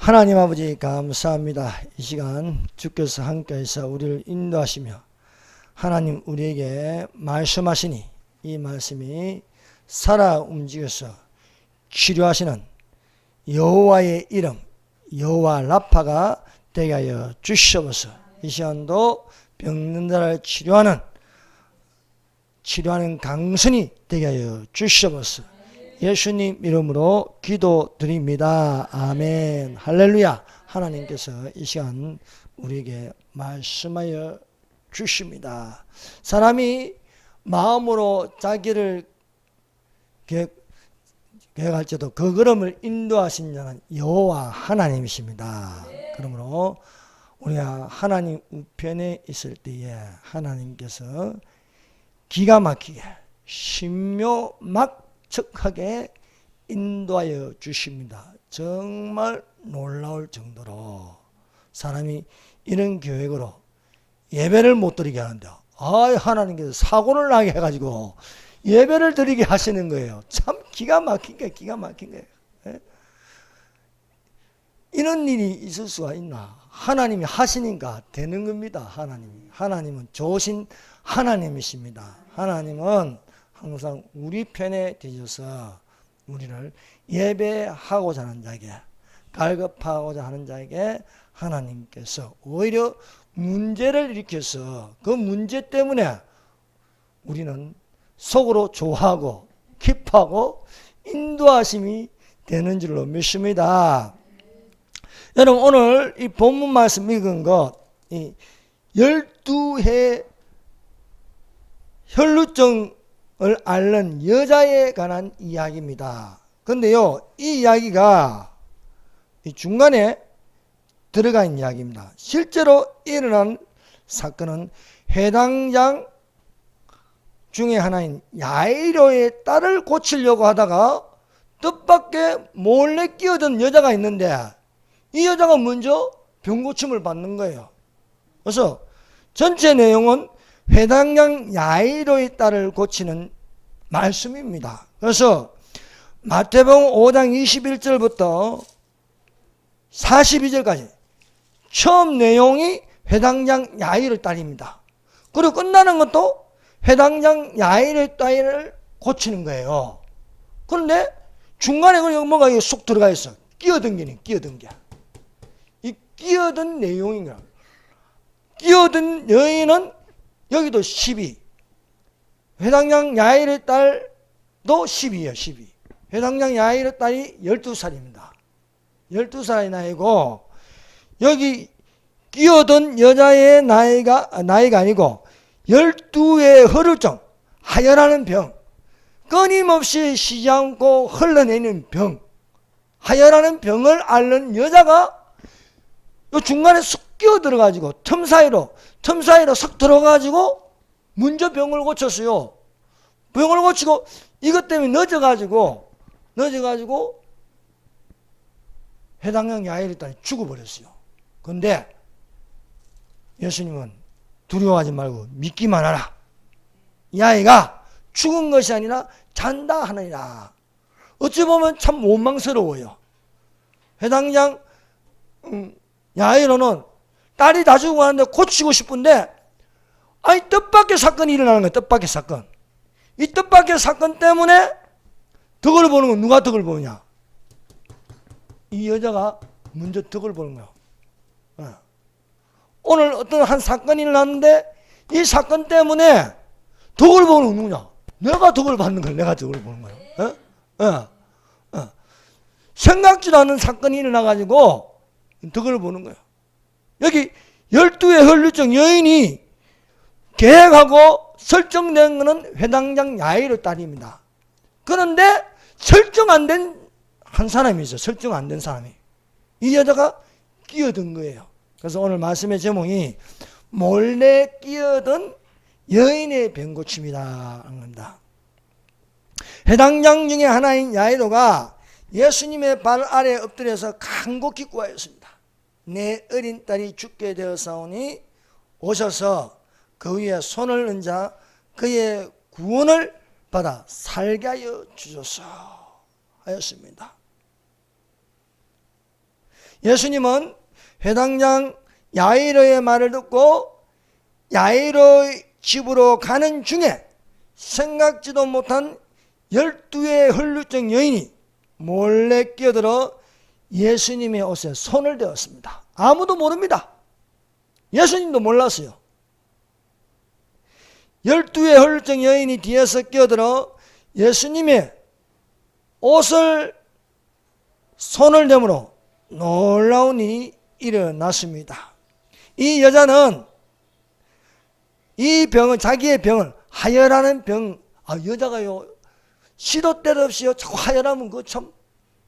하나님 아버지 감사합니다. 이 시간 주께서 함께해서 우리를 인도하시며 하나님 우리에게 말씀하시니 이 말씀이 살아 움직여서 치료하시는 여호와의 이름 여호와 라파가 되게 하여 주시옵소서. 이 시간도 병든 자를 치료하는 강선이 되게 하여 주시옵소서. 예수님 이름으로 기도드립니다. 아멘. 할렐루야. 하나님께서 이 시간 우리에게 말씀하여 주십니다. 사람이 마음으로 자기를 계획할지도 그 걸음을 인도하신 자는 여호와 하나님이십니다. 그러므로 우리가 하나님 우편에 있을 때에 하나님께서 기가 막히게 신묘막측하게 인도하여 주십니다. 정말 놀라울 정도로 사람이 이런 계획으로 예배를 못 드리게 하는데 하나님께서 사고를 나게 해가지고 예배를 드리게 하시는 거예요. 참 기가 막힌 거예요. 이런 일이 있을 수가 있나? 하나님이 하시니까 되는 겁니다. 하나님은 좋으신 하나님이십니다. 하나님은 항상 우리 편에 계셔서 우리를 예배하고자 하는 자에게, 갈급하고자 하는 자에게 하나님께서 오히려 문제를 일으켜서 그 문제 때문에 우리는 속으로 좋아하고 기뻐하고 인도하심이 되는 줄로 믿습니다. 여러분, 오늘 이 본문 말씀 읽은 것, 이 12해 혈루증을 앓는 여자에 관한 이야기입니다. 그런데요, 이 이야기가 이 중간에 들어가 있는 이야기입니다. 실제로 일어난 사건은 회당장 중에 하나인 야이로의 딸을 고치려고 하다가 뜻밖의 몰래 끼어든 여자가 있는데 이 여자가 먼저 병고침을 받는 거예요. 그래서 전체 내용은 회당장 야이로의 딸을 고치는 말씀입니다. 그래서 마태복음 5장 21절부터 42절까지 처음 내용이 회당장 야이로의 딸입니다. 그리고 끝나는 것도 회당장 야이로의 딸을 고치는 거예요. 그런데 중간에 뭔가 쑥 들어가 있어. 끼어든 게. 이 끼어든 내용인가. 끼어든 여인은 여기도 12. 회당장 야이로의 딸도 12예요. 12. 회당장 야이로의 딸이 12살입니다. 12살의 나이고 여기 끼어든 여자의 나이가 아니고 12의 혈루증, 하혈하는 병, 끊임없이 쉬지 않고 흘러내리는 병, 하혈하는 병을 앓는 여자가 요 중간에 쑥 끼어 들어가지고 틈 사이로 석 들어가지고 먼저 병을 고쳤어요. 병을 고치고 이것 때문에 늦어가지고 회당장 야이로의 딸이 죽어버렸어요. 그런데 예수님은 두려워하지 말고 믿기만 하라. 이 아이가 죽은 것이 아니라 잔다 하느니라. 어찌 보면 참 원망스러워요. 회당장 야이로는 딸이 다 죽고 하는데 고치고 싶은데 뜻밖의 사건이 일어나는 거예요. 뜻밖의 사건. 이 뜻밖의 사건 때문에 덕을 보는 건 누가 덕을 보느냐? 이 여자가 먼저 덕을 보는 거예요. 오늘 어떤 한 사건이 일어났는데 이 사건 때문에 덕을 보는 건 누구냐? 내가 덕을 받는 거야. 내가 덕을 보는 거야. 생각지도 않은 사건이 일어나가지고 덕을 보는 거야. 여기 12의 혈루증 여인이 계획하고 설정된 것은 회당장 야이로 딸입니다. 그런데 설정 안 된 한 사람이 있어요. 설정 안 된 사람이. 이 여자가 끼어든 거예요. 그래서 오늘 말씀의 제목이 몰래 끼어든 여인의 병고침이다 하는 겁니다. 회당장 중에 하나인 야이로가 예수님의 발 아래 엎드려서 간곡히 구하였습니다. 내 어린 딸이 죽게 되었사오니 오셔서 그 위에 손을 얹어 그의 구원을 받아 살게 하여 주소서 하였습니다. 예수님은 회당장 야이로의 말을 듣고 야이로의 집으로 가는 중에 생각지도 못한 12의 혈루증 여인이 몰래 끼어들어 예수님의 옷에 손을 대었습니다. 아무도 모릅니다. 예수님도 몰랐어요. 12의 혈루증 여인이 뒤에서 끼어들어 예수님의 옷을 손을 대므로 놀라운 일이 일어났습니다. 이 여자는 이 병을, 자기의 병을, 하혈하는 병, 여자가요 시도 때도 없이 자꾸 하혈하면 그거 참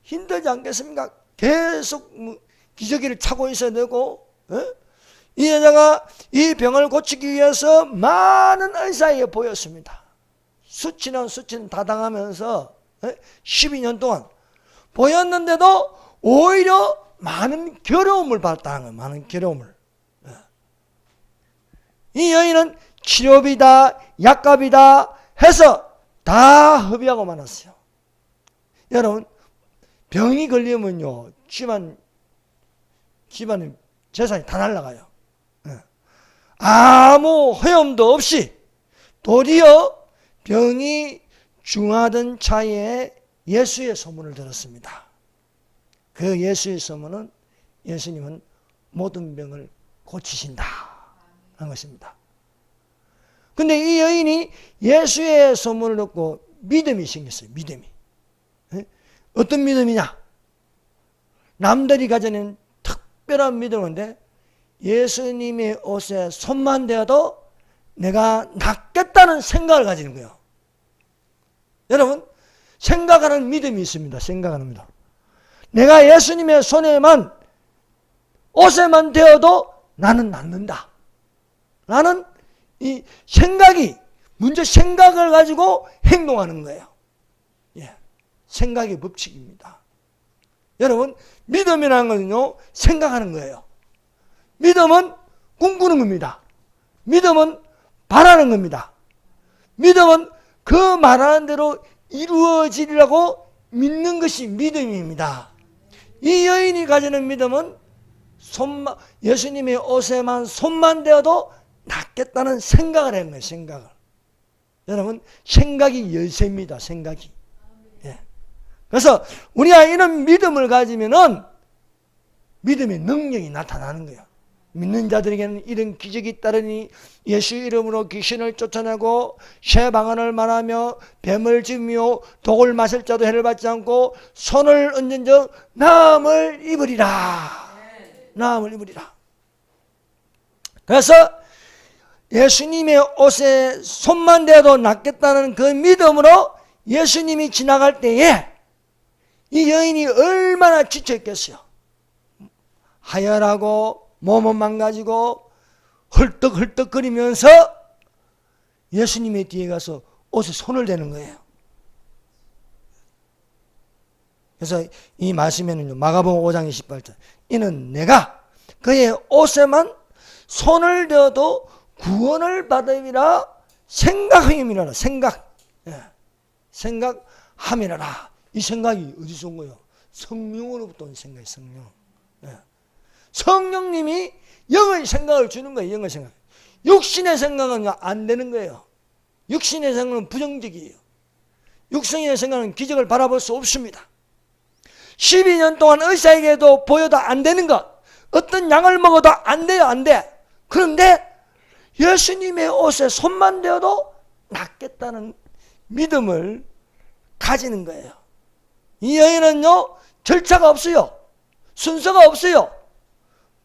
힘들지 않겠습니까? 계속 기저귀를 차고 있어야 되고, 이 여자가 이 병을 고치기 위해서 많은 의사에게 보였습니다. 수치는 다 당하면서 12년 동안 보였는데도 오히려 많은 괴로움을 받았다는 거예요. 많은 괴로움을. 이 여인은 치료비다, 약값이다 해서 다 허비하고 말았어요. 여러분, 병이 걸리면요, 집안의 재산이 다 날아가요. 아무 허염도 없이 도리어 병이 중하던 차에 예수의 소문을 들었습니다. 그 예수의 소문은 예수님은 모든 병을 고치신다 하는 것입니다. 근데 이 여인이 예수의 소문을 듣고 믿음이 생겼어요. 믿음이. 어떤 믿음이냐? 남들이 가지는 특별한 믿음인데 예수님의 옷에 손만 대어도 내가 낫겠다는 생각을 가지는 거예요. 여러분, 생각하는 믿음이 있습니다. 생각하는 믿음. 내가 예수님의 손에만, 옷에만 대어도 나는 낫는다. 나는 이 생각이, 먼저 생각을 가지고 행동하는 거예요. 생각의 법칙입니다. 여러분, 믿음이라는 것은요, 생각하는 거예요. 믿음은 꿈꾸는 겁니다. 믿음은 바라는 겁니다. 믿음은 그 말하는 대로 이루어지리라고 믿는 것이 믿음입니다. 이 여인이 가지는 믿음은 예수님의 옷에만 손만 대어도 낫겠다는 생각을 하는 거예요. 생각을. 여러분, 생각이 열쇠입니다. 생각이. 그래서 우리가 이런 믿음을 가지면은 믿음의 능력이 나타나는 거예요. 믿는 자들에게는 이런 기적이 따르니 예수 이름으로 귀신을 쫓아내고 새 방언을 말하며 뱀을 집으며 독을 마실 자도 해를 받지 않고 손을 얹은 적 나음을 입으리라. 나음을 입으리라. 그래서 예수님의 옷에 손만 대도 낫겠다는 그 믿음으로 예수님이 지나갈 때에 이 여인이 얼마나 지쳐있겠어요. 하혈하고 몸은 망가지고 헐떡헐떡거리면서 예수님의 뒤에 가서 옷에 손을 대는 거예요. 그래서 이 말씀에는 마가복음 5장 28절 이는 내가 그의 옷에만 손을 대어도 구원을 받으리라 생각함이라. 생각함이라. 이 생각이 어디서 온 거예요? 성령으로부터 온 생각이에요. 성령. 성령님이 영의 생각을 주는 거예요. 영의 생각. 육신의 생각은 안 되는 거예요. 육신의 생각은 부정적이에요. 육신의 생각은 기적을 바라볼 수 없습니다. 12년 동안 의사에게도 보여도 안 되는 것, 어떤 약을 먹어도 안 돼요. 안 돼. 그런데 예수님의 옷에 손만 대어도 낫겠다는 믿음을 가지는 거예요. 이 여인은요, 절차가 없어요. 순서가 없어요.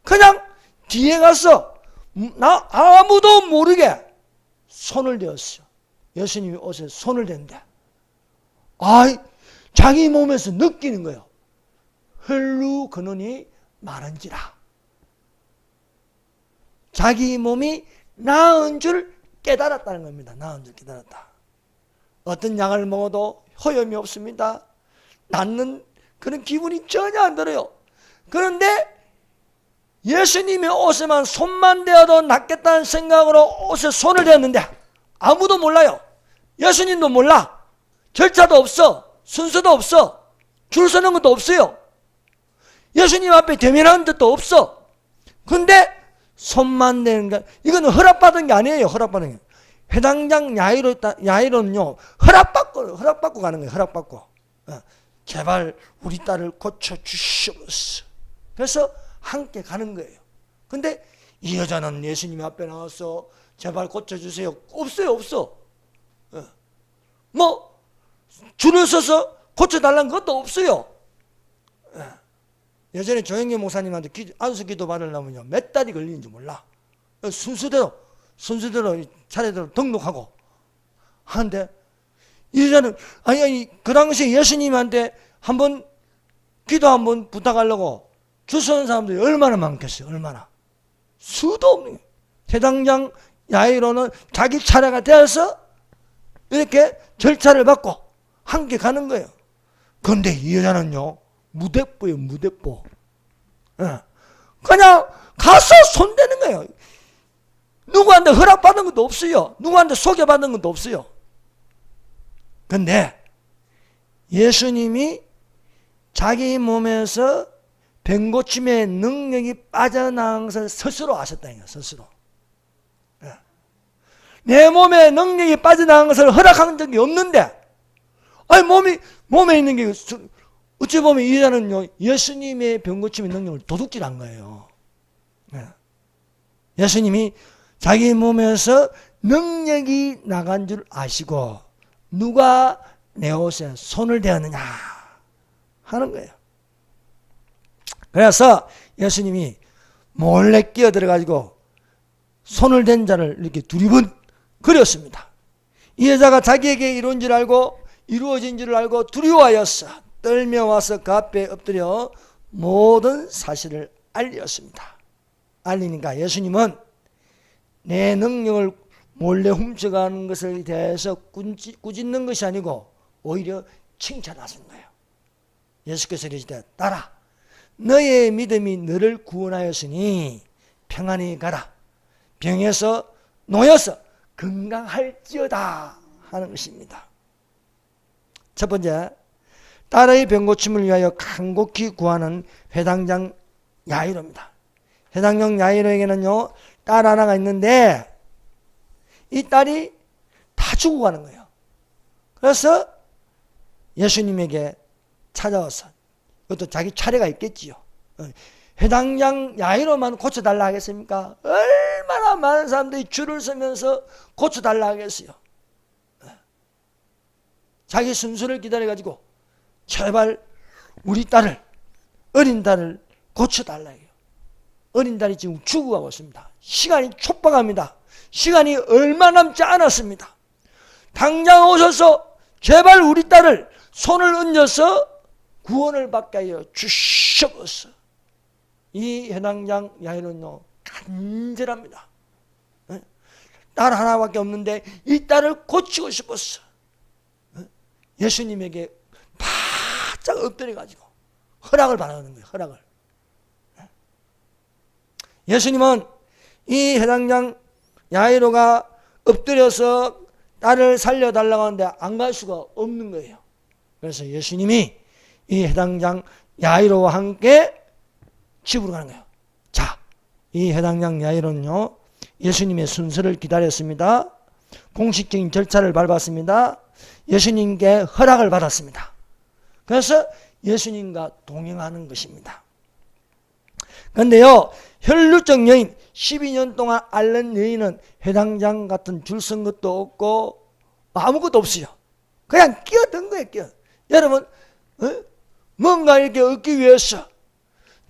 그냥 뒤에 가서 아무도 모르게 손을 대었어요. 예수님이 옷에 손을 댄대. 자기 몸에서 느끼는 거예요. 혈루 근원이 많은지라. 자기 몸이 나은 줄 깨달았다는 겁니다. 나은 줄 깨달았다. 어떤 약을 먹어도 허염이 없습니다. 낫는 그런 기분이 전혀 안 들어요. 그런데 예수님의 옷에만 손만 대어도 낫겠다는 생각으로 옷에 손을 대었는데 아무도 몰라요. 예수님도 몰라. 절차도 없어. 순서도 없어. 줄 서는 것도 없어요. 예수님 앞에 대면하는 데도 없어. 근데 손만 대는 게, 이거는 허락받은 게 아니에요. 허락받은 게. 회당장 야이로는요, 허락받고 가는 거예요. 허락받고. 제발 우리 딸을 고쳐주시옵소서. 그래서 함께 가는 거예요. 근데 이 여자는 예수님 앞에 나와서 제발 고쳐주세요. 없어요, 없어. 뭐, 줄을 서서 고쳐달라는 것도 없어요. 예전에 조영기 목사님한테 안수 기도 받으려면요, 몇 달이 걸리는지 몰라. 순서대로 차례대로 등록하고 하는데, 이 여자는, 아니, 그 당시에 예수님한테 한번 기도 한번 부탁하려고 줄 서는 사람들이 얼마나 많겠어요, 얼마나. 수도 없는 거예요. 회당장 야이로는 자기 차례가 되어서 이렇게 절차를 받고 함께 가는 거예요. 그런데 이 여자는요, 무대뽀예요, 무대뽀. 그냥 가서 손대는 거예요. 누구한테 허락받은 것도 없어요. 누구한테 소개받은 것도 없어요. 근데 예수님이 자기 몸에서 병고침의 능력이 빠져나간 것을 스스로 아셨다는 거예요. 스스로. 내 몸에 능력이 빠져나간 것을 허락한 적이 없는데, 아니 몸에 있는 게 어찌 보면 이 여자는요, 예수님의 병고침의 능력을 도둑질한 거예요. 예수님이 자기 몸에서 능력이 나간 줄 아시고 누가 내 옷에 손을 대었느냐 하는 거예요. 그래서 예수님이 몰래 끼어들어가지고 손을 댄 자를 이렇게 두리번 그렸습니다. 이 여자가 자기에게 이루어진 줄 알고 두려워하였어. 떨며 와서 그 앞에 엎드려 모든 사실을 알렸습니다. 알리니까 예수님은 내 능력을 몰래 훔쳐가는 것에 대해서 꾸짖는 것이 아니고 오히려 칭찬하신 거예요. 예수께서 이르시되 딸아, 너의 믿음이 너를 구원하였으니 평안히 가라. 병에서 놓여서 건강할지어다 하는 것입니다. 첫 번째, 딸의 병고침을 위하여 간곡히 구하는 회당장 야이로입니다. 회당장 야이로에게는요, 딸 하나가 있는데 이 딸이 다 죽어가는 거예요. 그래서 예수님에게 찾아와서, 이것도 자기 차례가 있겠지요. 회당장 야이로만 고쳐달라 하겠습니까? 얼마나 많은 사람들이 줄을 서면서 고쳐달라 하겠어요. 자기 순서를 기다려가지고 제발 우리 딸을, 어린 딸을 고쳐달라 해요. 어린 딸이 지금 죽어가고 있습니다. 시간이 촉박합니다. 시간이 얼마 남지 않았습니다. 당장 오셔서 제발 우리 딸을 손을 얹어서 구원을 받게 하여 주시옵소서. 이 회당장 야이로는요, 간절합니다. 딸 하나밖에 없는데 이 딸을 고치고 싶었어. 예수님에게 바짝 엎드려가지고 허락을 바라는 거예요. 허락을. 예수님은 이 회당장 야이로가 엎드려서 딸을 살려달라고 하는데 안 갈 수가 없는 거예요. 그래서 예수님이 이 회당장 야이로와 함께 집으로 가는 거예요. 자, 이 회당장 야이로는요, 예수님의 순서를 기다렸습니다. 공식적인 절차를 밟았습니다. 예수님께 허락을 받았습니다. 그래서 예수님과 동행하는 것입니다. 그런데요, 혈루증 여인, 12년 동안 앓는 여인은 회당장 같은 줄 선 것도 없고 아무것도 없어요. 그냥 끼어든 거예요. 여러분, 뭔가 이렇게 얻기 위해서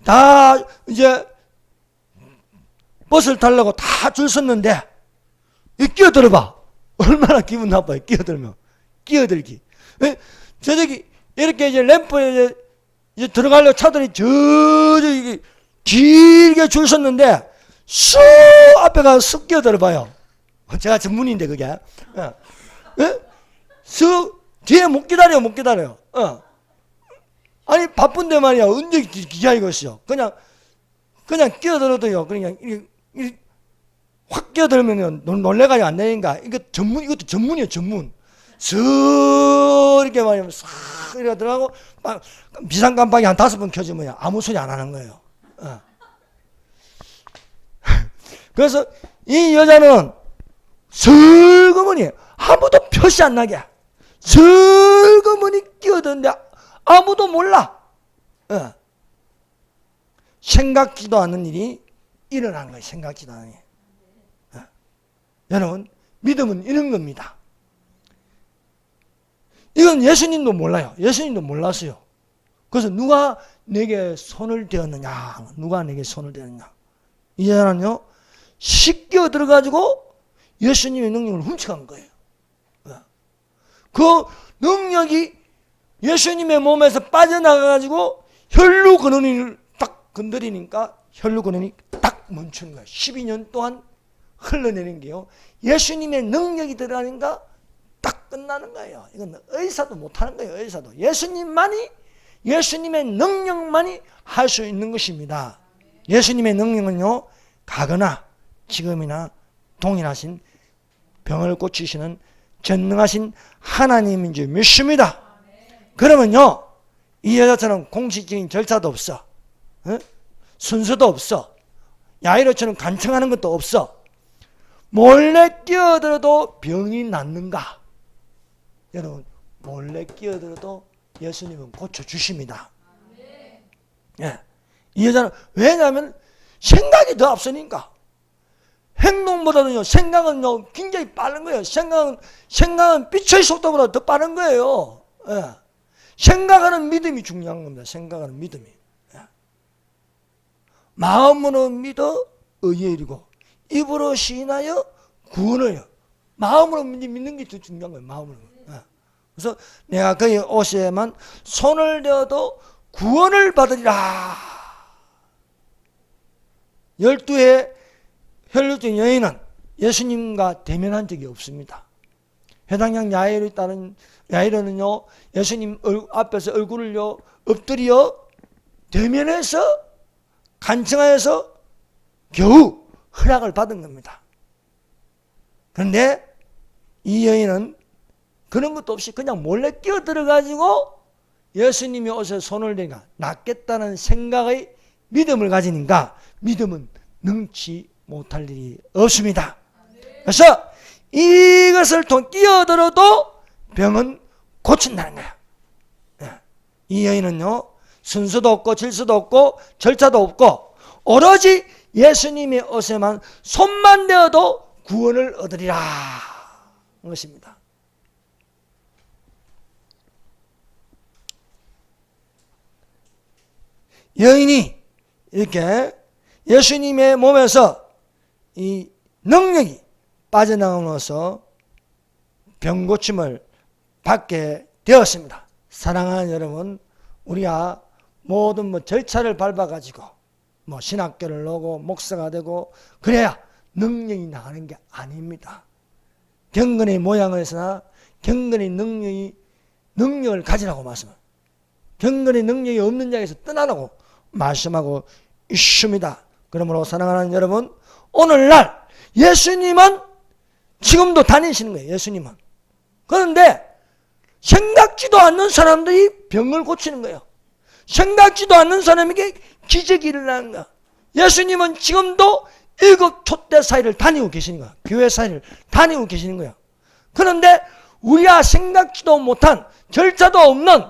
다 이제 버스를 타려고 다 줄 섰는데 끼어들어봐. 얼마나 기분 나빠요. 끼어들면. 끼어들기. 저기 이렇게 이제 램프에 이제 들어가려고 차들이 저기 길게 줄 섰는데 쑥 앞에 가서 쑥 끼어들어봐요. 제가 전문인데 그게. 쑥 뒤에 못 기다려요. 아니 바쁜데 말이야. 언제 기다리겠어요. 그냥 끼어들어도요. 그냥 확 끼어들면 놀래가지고 안 되니까. 이것도 전문이에요. 전문. 슥 이렇게 말하면 싹 이렇게 들어가고 비상깜빡이 한 5번 켜지면 아무 소리 안 하는 거예요. 그래서 이 여자는 슬그머니 아무도 표시 안 나게 슬그머니 끼어드는데 아무도 몰라. 생각지도 않는 일이 일어나는 거예요. 생각지도 않는 일. 여러분, 믿음은 이런 겁니다. 이건 예수님도 몰라요. 예수님도 몰랐어요. 그래서 누가 내게 손을 대었느냐? 누가 내게 손을 대었느냐? 이 여자는요, 씻겨 들어가지고 예수님의 능력을 훔쳐간 거예요. 그 능력이 예수님의 몸에서 빠져나가가지고 혈루 근원을 딱 건드리니까 혈루 근원이 딱 멈추는 거예요. 12년 동안 흘러내는 게요. 예수님의 능력이 들어가니까 딱 끝나는 거예요. 이건 의사도 못하는 거예요. 의사도. 예수님의 능력만이 할 수 있는 것입니다. 예수님의 능력은요, 가거나 지금이나 동일하신 병을 고치시는 전능하신 하나님인 줄 믿습니다. 그러면요, 이 여자처럼 공식적인 절차도 없어. 순서도 없어. 야이로처럼 간청하는 것도 없어. 몰래 끼어들어도 병이 낫는가? 여러분, 몰래 끼어들어도 예수님은 고쳐주십니다. 예. 이 여자는, 왜냐하면 생각이 더 앞서니까. 행동보다는요, 생각은요, 굉장히 빠른 거예요. 생각은 빛의 속도보다 더 빠른 거예요. 예. 생각하는 믿음이 중요한 겁니다. 생각하는 믿음이. 예. 마음으로 믿어 의에 이르고, 입으로 시인하여 구원을. 마음으로 믿는 게 더 중요한 거예요. 마음으로. 예. 그래서 내가 그의 옷에만 손을 대어도 구원을 받으리라. 12의 혈루증 여인은 예수님과 대면한 적이 없습니다. 회당장 야이로는요, 예수님 앞에서 얼굴을요, 엎드려 대면해서 간청하여서 겨우 허락을 받은 겁니다. 그런데 이 여인은 그런 것도 없이 그냥 몰래 끼어들어가지고 예수님이 옷에 손을 대니까 낫겠다는 생각의 믿음을 가지니까 믿음은 능치 못할 일이 없습니다. 그래서 이것을 통해 끼어들어도 병은 고친다는 거야. 이 여인은요, 순서도 없고 질서도 없고 절차도 없고 오로지 예수님의 옷에만 손만 대어도 구원을 얻으리라 하는 것입니다. 여인이 이렇게 예수님의 몸에서 이 능력이 빠져나오면서 병고침을 받게 되었습니다. 사랑하는 여러분, 우리가 모든 절차를 밟아가지고 신학교를 나오고 목사가 되고 그래야 능력이 나가는 게 아닙니다. 경건의 모양에서나 경건의 능력을 가지라고 말씀합니다. 경건의 능력이 없는 자에서 떠나라고 말씀하고 있습니다. 그러므로 사랑하는 여러분, 오늘날 예수님은 지금도 다니시는 거예요. 예수님은. 그런데 생각지도 않는 사람들이 병을 고치는 거예요. 생각지도 않는 사람에게 기적이 일어나는 거야. 예수님은 지금도 7 촛대 사이를 다니고 계시는 거야. 교회 사이를 다니고 계시는 거야. 그런데 우리가 생각지도 못한 절차도 없는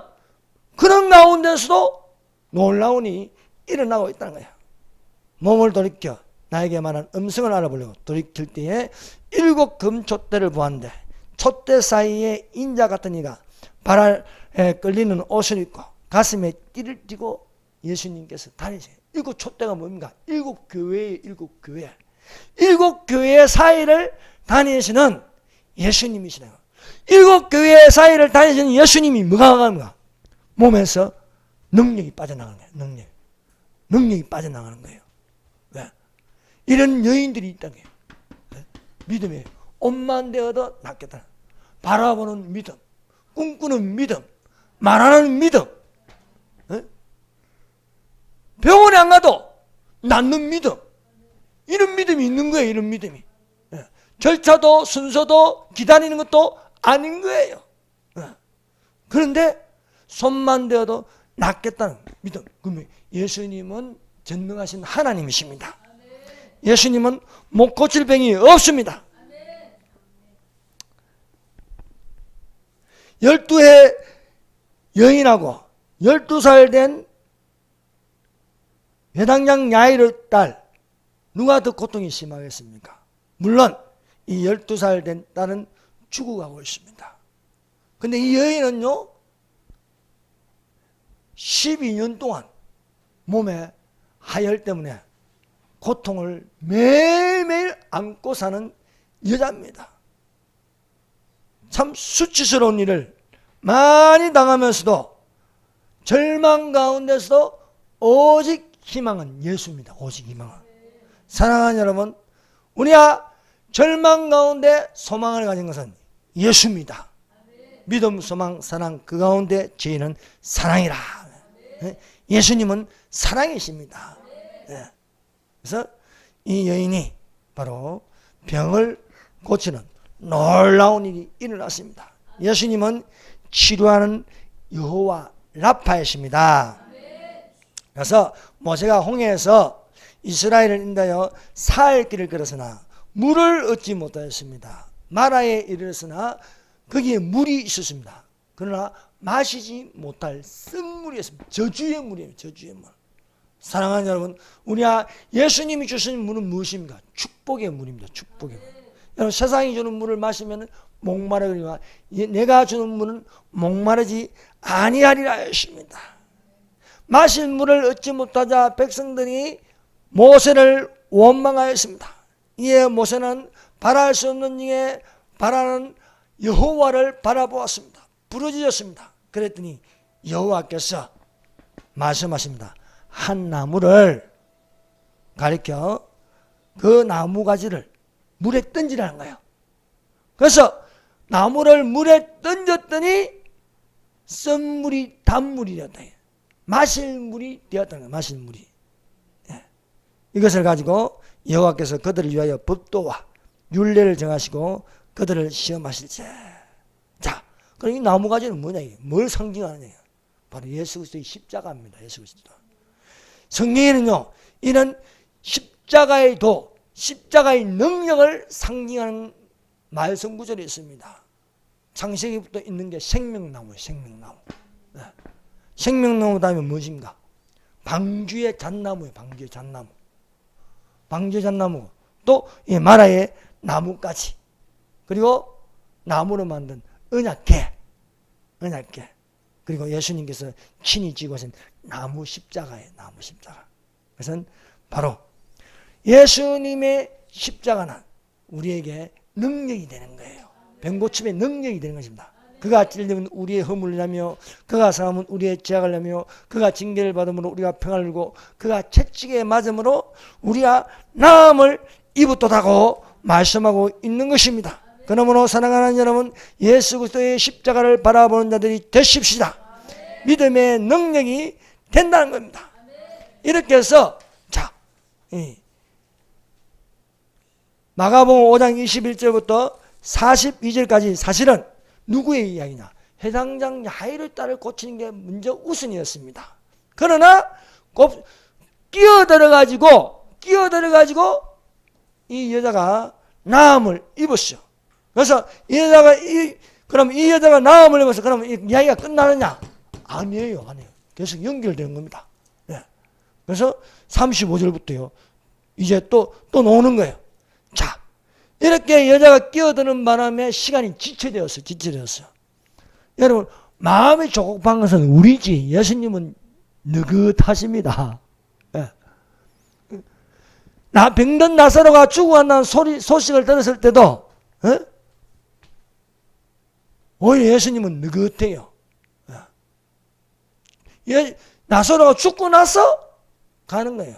그런 가운데서도 놀라운 일이 일어나고 있다는 거야. 몸을 돌이켜 나에게 말한 음성을 알아보려고 돌이킬 때에 7 금촛대를 보았는데 촛대 사이에 인자 같은 이가 발에 끌리는 옷을 입고 가슴에 띠를 띠고 예수님께서 다니세요. 7 촛대가 뭡니까? 7 교회의 7 교회. 7 교회의 사이를 다니시는 예수님이시네요. 7 교회의 사이를 다니시는 예수님이 뭐가 가는가? 몸에서 능력이 빠져나가는 거예요. 능력이 빠져나가는 거예요. 왜? 이런 여인들이 있다는 거예요. 왜? 믿음에 옷만 되어도 낫겠다. 바라보는 믿음, 꿈꾸는 믿음, 말하는 믿음. 왜? 병원에 안 가도 낫는 믿음. 이런 믿음이 있는 거예요. 이런 믿음이. 절차도 순서도 기다리는 것도 아닌 거예요. 그런데 손만 대어도 낫겠다는 믿음. 그러면 예수님은 전능하신 하나님이십니다. 예수님은 못 고칠 병이 없습니다. 12해 여인하고 12살 된 회당장 야이르 딸, 누가 더 고통이 심하겠습니까? 물론 이 12살 된 딸은 죽어가고 있습니다. 근데 이 여인은요 12년 동안 몸에 하열 때문에 고통을 매일매일 안고 사는 여자입니다. 참 수치스러운 일을 많이 당하면서도 절망 가운데서도 오직 희망은 예수입니다. 오직 희망은. 사랑하는 여러분, 우리가 절망 가운데 소망을 가진 것은 예수입니다. 믿음, 소망, 사랑, 그 가운데 제일은 사랑이라. 예수님은 사랑이십니다. 그래서 이 여인이 바로 병을 고치는 놀라운 일이 일어났습니다. 예수님은 치료하는 여호와 라파이십니다. 그래서 모세가 홍해에서 이스라엘을 인도하여 살 길을 걸었으나 물을 얻지 못하였습니다. 마라에 이르렀으나 거기에 물이 있었습니다. 그러나 마시지 못할 쓴물이었습니다. 저주의 물이에요. 저주의 물. 사랑하는 여러분, 우리가 예수님이 주신 물은 무엇입니까? 축복의 물입니다. 축복의 물. 여러분, 세상이 주는 물을 마시면 목마르거니와 내가 주는 물은 목마르지 아니하리라 했습니다. 마실 물을 얻지 못하자 백성들이 모세를 원망하였습니다. 이에 모세는 바랄 수 없는 중에 바라는 여호와를 바라보았습니다. 부르짖었습니다. 그랬더니 여호와께서 말씀하십니다. 한 나무를 가리켜 그 나무 가지를 물에 던지라는 거예요. 그래서 나무를 물에 던졌더니 썬물이 단물이 되었다. 마실 물이 되었다는 거예요. 마실 물이. 이것을 가지고 여호와께서 그들을 위하여 법도와 율례를 정하시고 그들을 시험하실지. 자, 그럼 이 나무 가지는 뭐냐? 뭘 상징하느냐? 바로 예수 그리스도의 십자가입니다. 예수 그리스도. 성경에는요, 이런 십자가의 도, 십자가의 능력을 상징하는 말씀 구절이 있습니다. 창세기부터 있는 게 생명나무예요. 생명나무. 네. 생명나무 다음에 무엇인가? 방주의 잣나무예요. 방주의 잣나무. 방주의 잣나무. 또 이 마라의 나무까지. 그리고 나무로 만든 언약궤. 언약궤. 그리고 예수님께서 친히 지고 하신 나무 십자가예요. 나무 십자가. 그것은 바로 예수님의 십자가는 우리에게 능력이 되는 거예요. 병고침의 능력이 되는 것입니다. 그가 찔리면 우리의 허물을 나며 그가 상하면 우리의 죄악을 나며 그가 징계를 받음으로 우리가 평안을 누리고 그가 채찍에 맞음으로 우리가 나음을 입었도다고 말씀하고 있는 것입니다. 그러므로 사랑하는 여러분, 예수 그리스도의 십자가를 바라보는 자들이 되십시다. 믿음의 능력이 된다는 겁니다. 이렇게 해서 자, 마가복음 5장 21절부터 42절까지 사실은 누구의 이야기냐? 회당장 야이르 딸을 고치는 게 먼저 우선이었습니다. 그러나 끼어들어가지고 이 여자가 나음을 입었어. 그래서 이 여자가 그럼 이 여자가 나음을 입어서 그럼 이 이야기가 끝나느냐? 아니에요. 계속 연결되는 겁니다. 네. 그래서 35절부터요. 이제 또 나오는 거예요. 자, 이렇게 여자가 끼어드는 바람에 시간이 지체되었어요. 여러분, 마음이 조급한 것은 우리지. 예수님은 느긋하십니다. 네. 병든 나사로가 죽어간다는 소식을 들었을 때도 오히려 예수님은 느긋해요. 나사로가 죽고 나서 가는 거예요.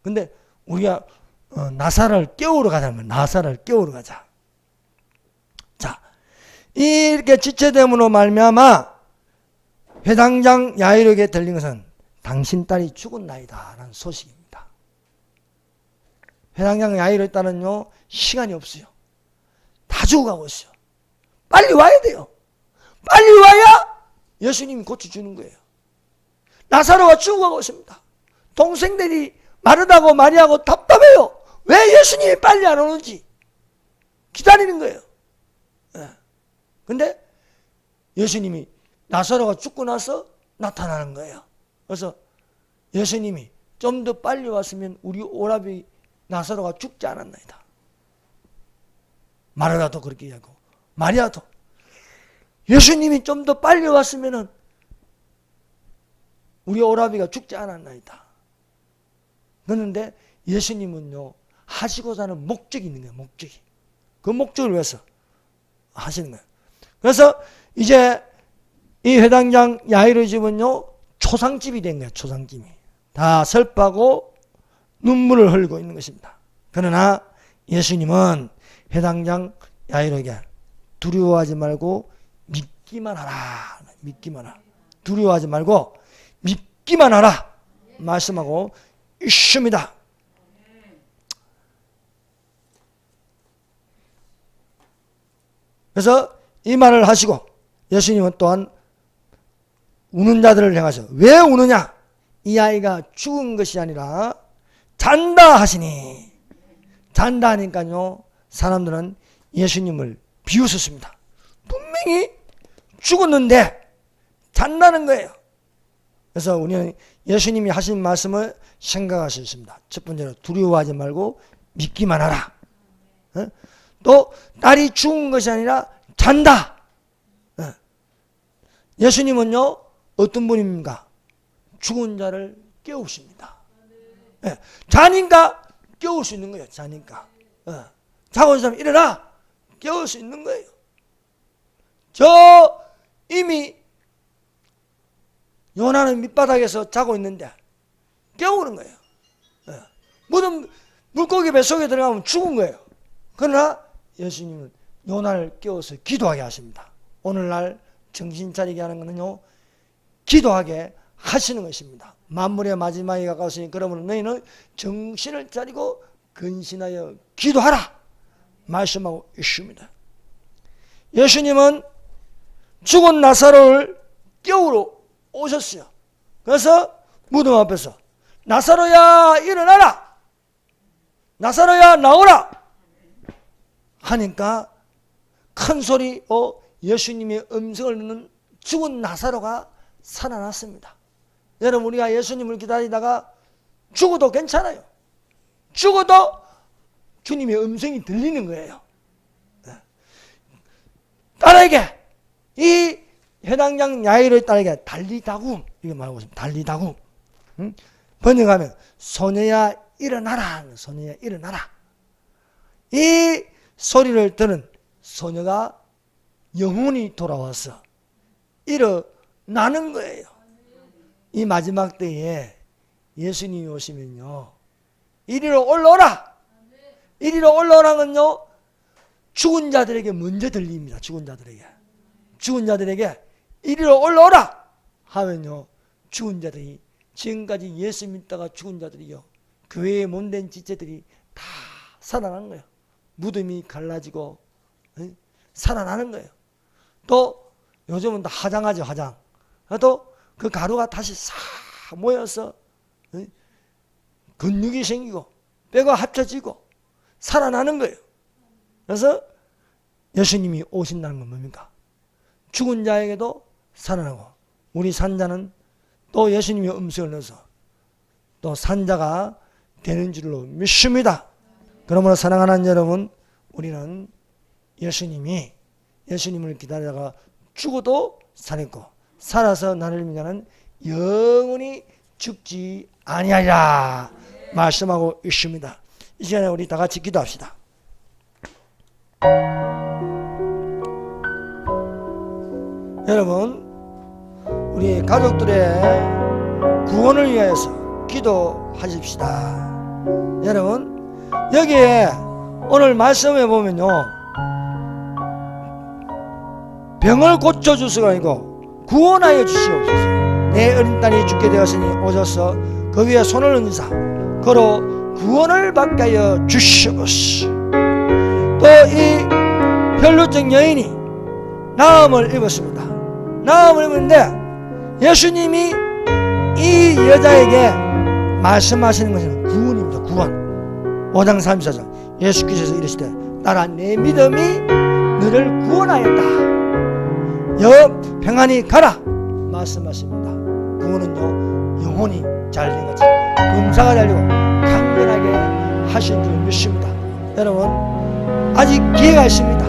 근데 우리가 나사로를 깨우러 가자는 거예요. 나사로를 깨우러 가자. 자, 이렇게 지체됨으로 말미암아 회당장 야이르에게 들린 것은 당신 딸이 죽었나이다 라는 소식입니다. 회당장 야이르의 딸은요, 시간이 없어요. 다 죽어가고 있어요. 빨리 와야 돼요. 빨리 와야 예수님이 고쳐주는 거예요. 나사로가 죽어가고 있습니다. 동생들이 마르다고 마리아고 답답해요. 왜 예수님이 빨리 안 오는지 기다리는 거예요. 근데 예수님이 나사로가 죽고 나서 나타나는 거예요. 그래서 예수님이 좀 더 빨리 왔으면 우리 오라비 나사로가 죽지 않았나이다. 마르다도 그렇게 이야기하고 마리아도 예수님이 좀 더 빨리 왔으면 우리 오라비가 죽지 않았나이다. 그런데 예수님은요, 하시고자 하는 목적이 있는 거예요. 목적이. 그 목적을 위해서 하시는 거예요. 그래서 이제 이 회당장 야이로 집은요, 초상집이 된 거예요. 초상집이. 다 슬퍼하고 눈물을 흘리고 있는 것입니다. 그러나 예수님은 회당장 야이로에게 두려워하지 말고 믿기만 하라. 믿기만 하라. 두려워하지 말고 믿기만 하라. 말씀하고 있습니다. 그래서 이 말을 하시고 예수님은 또한 우는 자들을 향하셔. 왜 우느냐? 이 아이가 죽은 것이 아니라 잔다 하시니. 잔다 하니까요, 사람들은 예수님을 비웃었습니다. 분명히 죽었는데 잔다는 거예요. 그래서 우리는 예수님이 하신 말씀을 생각할 수 있습니다. 첫 번째로 두려워하지 말고 믿기만 하라. 또 딸이 죽은 것이 아니라 잔다. 예수님은요, 어떤 분입니까? 죽은 자를 깨우십니다. 자니까 깨울 수 있는 거예요. 자니까. 자고 있는 사람 일어나. 깨울 수 있는 거예요. 저 이미 요나는 밑바닥에서 자고 있는데 깨우는 거예요. 모든 물고기 뱃속에 들어가면 죽은 거예요. 그러나 예수님은 요나를 깨워서 기도하게 하십니다. 오늘날 정신 차리게 하는 것은요, 기도하게 하시는 것입니다. 만물의 마지막에 가까웠으니 그러므로 너희는 정신을 차리고 근신하여 기도하라 말씀하고 있습니다. 예수님은 죽은 나사로를 깨우러 오셨어요. 그래서 무덤 앞에서 나사로야 일어나라, 나사로야 나오라 하니까 큰 소리로 예수님의 음성을 듣는 죽은 나사로가 살아났습니다. 여러분, 우리가 예수님을 기다리다가 죽어도 괜찮아요. 죽어도 주님의 음성이 들리는 거예요. 딸에게, 이 회당장 야이로의 딸에게 달리다굼, 이렇게 말하고 있습니다. 달리다굼. 번역하면 소녀야 일어나라. 소녀야 일어나라. 이 소리를 들은 소녀가 영혼이 돌아와서 일어나는 거예요. 이 마지막 때에 예수님이 오시면요, 이리로 올라오라. 이리로 올라오라는 건요, 죽은 자들에게 먼저 들립니다. 죽은 자들에게 이리로 올라오라 하면요, 죽은 자들이, 지금까지 예수 믿다가 죽은 자들이요, 교회에 몸된 지체들이 다 살아나는 거예요. 무덤이 갈라지고 살아나는 거예요. 또 요즘은 다 화장하죠. 화장. 또 그 가루가 다시 싹 모여서 근육이 생기고 뼈가 합쳐지고 살아나는 거예요. 그래서 예수님이 오신다는 건 뭡니까? 죽은 자에게도 살아나고, 우리 산자는 또 예수님의 음성을 넣어서 또 산자가 되는 줄로 믿습니다. 그러므로 사랑하는 여러분, 우리는 예수님을 기다리다가 죽어도 살았고, 살아서 나를 믿는 영원히 죽지 아니하리라 말씀하고 있습니다. 이 시간에 우리 다 같이 기도합시다. 여러분, 우리 가족들의 구원을 위해서 기도하십시다. 여러분, 여기에 오늘 말씀해 보면요, 병을 고쳐주시가 아니고 구원하여 주시옵소서. 내 어린 딸이 죽게 되었으니 오셔서 그 위에 손을 얹으사 그로 구원을 받게 하여 주시옵소서. 또 이 혈루증 여인이 나음을 입었습니다. 나와버리는데 예수님이 이 여자에게 말씀하시는 것은 구원입니다. 구원. 5장 34절 예수께서 이르시되 따라 내 믿음이 너를 구원하였다. 평안히 가라 말씀하십니다. 구원은요 영혼이 잘된 것처럼 검사가 잘되고 강건하게 하신 줄 믿습니다. 여러분 아직 기회가 있습니다.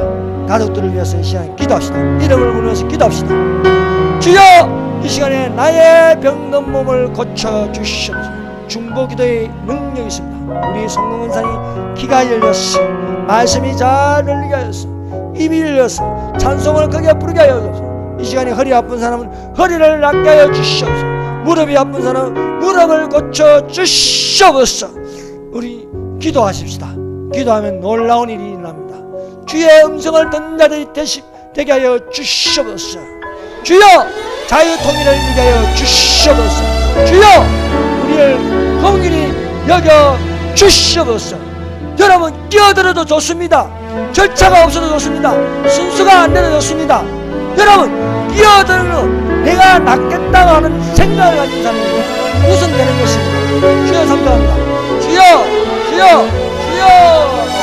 가족들을 위해서 이 시간에 기도합시다. 이름을 부르면서 기도합시다. 주여 이 시간에 나의 병든 몸을 고쳐주시옵소서. 중보기도의 능력이 있습니다. 우리 성공원사님 귀가 열렸어. 말씀이 잘 들리게 하였어. 입이 열렸어. 찬송을 크게 부르게 하여주옵소서. 이 시간에 허리 아픈 사람은 허리를 낫게 하여 주시옵소서. 무릎이 아픈 사람은 무릎을 고쳐주시옵소서. 우리 기도하십시다. 기도하면 놀라운 일이 일어납니다. 주의 음성을 듣는 자들이 되게 하여 주시옵소서. 주여 자유 통일을 이루게 하여 주시옵소서. 주여 우리를 공일히 여겨 주시옵소서. 여러분 끼어들어도 좋습니다. 절차가 없어도 좋습니다. 순서가 안 돼도 좋습니다. 여러분 끼어들어 내가 낫겠다고 하는 생각을 가진 사람에게 우선되는 것입니다. 주여 감사합니다. 주여 주여 주여